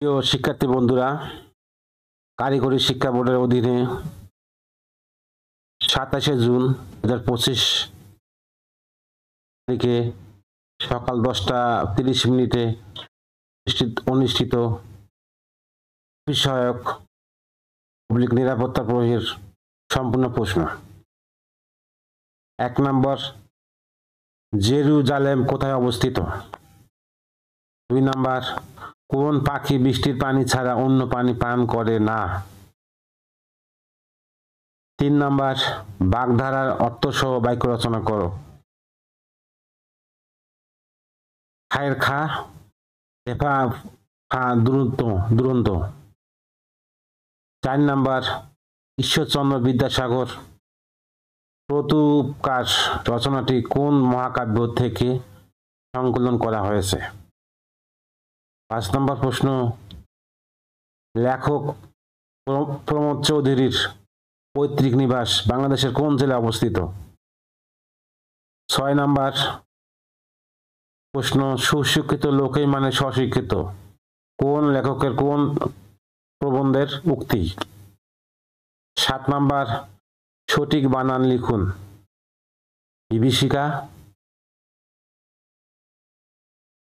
প্রিয় শিক্ষার্থী বন্ধুরা, কারিগরি শিক্ষা বোর্ডের অধীনে 27 জুন 2025 তারিখে সকাল 10:30 অনুষ্ঠিত বিষয়ক পাবলিক নিরাপত্তা প্রয়োগের সম্পূর্ণ প্রশ্ন। 1 নম্বর, জেরুজালেম কোথায় অবস্থিত? 2 নম্বর, কোন পাখি বৃষ্টির পানি ছাড়া অন্য পানি পান করে না? 3 নম্বর, বাগধারার অর্থসহ বাক্য রচনা করো। খায়ের খা, হেফা ফা দুরন্ত। 4 নম্বর, ঈশ্বরচন্দ্র বিদ্যাসাগর প্রতুপকার রচনাটি কোন মহাকাব্য থেকে সংকলন করা হয়েছে? 5 নম্বর প্রশ্ন, লেখক প্রমোদ চৌধুরীর পৈতৃক নিবাস বাংলাদেশের কোন জেলায় অবস্থিত? 6 নম্বর প্রশ্ন, সুশিক্ষিত লোকই মানে স্বশিক্ষিত কোন লেখকের কোন প্রবন্ধের উক্তি? 7 নম্বর, সঠিক বানান লিখুন। বিভীষিকা।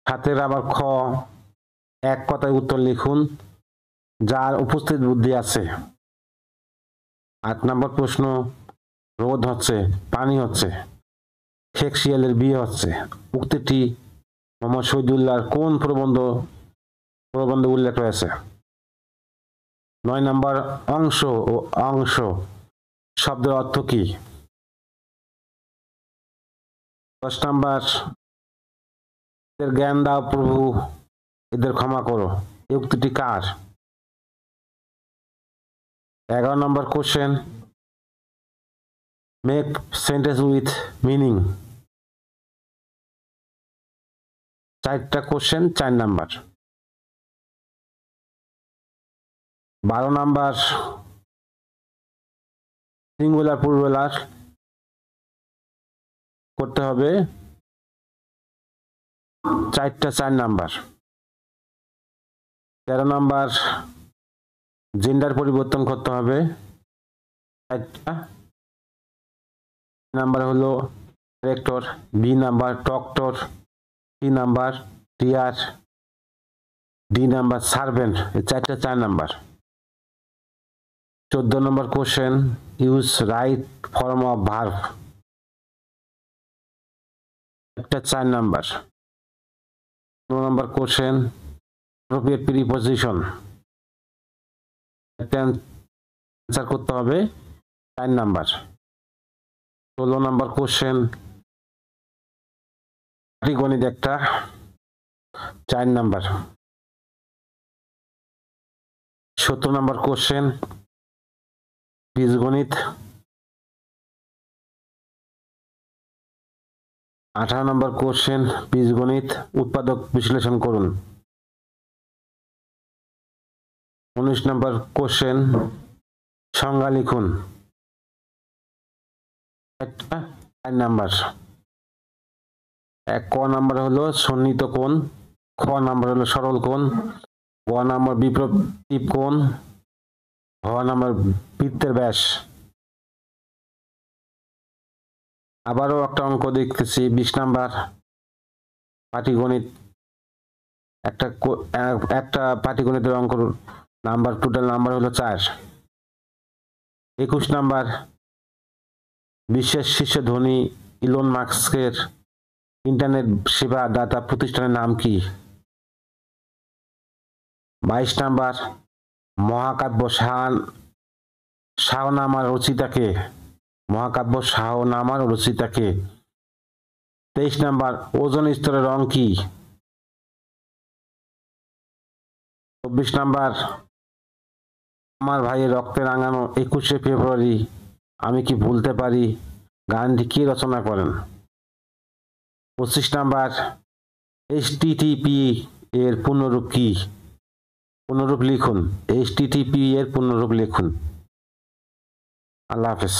7 আবার খ, এক কথায় উত্তর লিখুন যার উপস্থিত বুদ্ধি আছে। 8 নম্বর প্রশ্ন, রোদ হচ্ছে, পানি হচ্ছে, শেখ শিয়ালের বিয়ে হচ্ছে উক্তিটি মোহাম্মদ শহীদুল্লাহর কোন প্রবন্ধে উল্লেখ রয়েছে? 9 নম্বর, অংশ ও অংশ শব্দের অর্থ কি? 10 নম্বর, এদের জ্ঞান দাও প্রভু, এদের ক্ষমা করো এই উক্তিটি কার? 11 নম্বর question, make sentence with meaning. 4টা question, 4 number. 12 number, singular plural করতে হবে 4টা, 4 নাম্বার। 13 নাম্বার, জেন্ডার পরিবর্তন করতে হবে 4টা। নাম্বার হলো director, B number doctor, C number টিয়ার, ডি নাম্বার সার্ভেন্ট। এই 4টা, 4 number. 14 number question, use right form of verb. একটা 4 number. 15 number question, appropriate preposition. Answer করতে হবে 4 নাম্বার। 16 নম্বর কোশ্চেন, পাটিগণিত একটা 4 নাম্বার। 17 নম্বর কোশ্চেন, বীজগণিত। 18 নম্বর কোশ্চেন, বীজগণিত উৎপাদক বিশ্লেষণ করুন। 19 নম্বর কোশ্চেন, সংজ্ঞা লিখুন। 4 নাম্বার। ক নাম্বার হলো সন্নিহিত কোণ, খ নাম্বার হলো সরল কোণ, গ নাম্বার বিপ্রতীপ কোণ, ঘ নাম্বার বৃত্তের ব্যাস। আবারও একটা অঙ্ক দেখতেছি 20 নাম্বার পাটিগণিত। একটা পাটিগণিতের অঙ্ক নাম্বার, টোটাল নাম্বার হলো 4। 21 নাম্বার, বিশ্বের শীর্ষ ধনী ইলন মাস্কের ইন্টারনেট সেবা দাতা প্রতিষ্ঠানের নাম কি? 22 নাম্বার, মহাকাব্য শাহনামার রচিতাকে? মহাকাব্য শাহনামার রচিতাকে? 23 নাম্বার, ওজোন স্তরের রং কি? 24 নাম্বার, আমার ভাইয়ের রক্তে রাঙানো 21শে ফেব্রুয়ারি আমি কি ভুলতে পারি গানটি কে রচনা করেন? 25 নাম্বার, HTTP এর পূর্ণরূপ কি? পূর্ণরূপ লিখুন। HTTP এর পূর্ণরূপ লিখুন। আল্লাহ হাফেজ।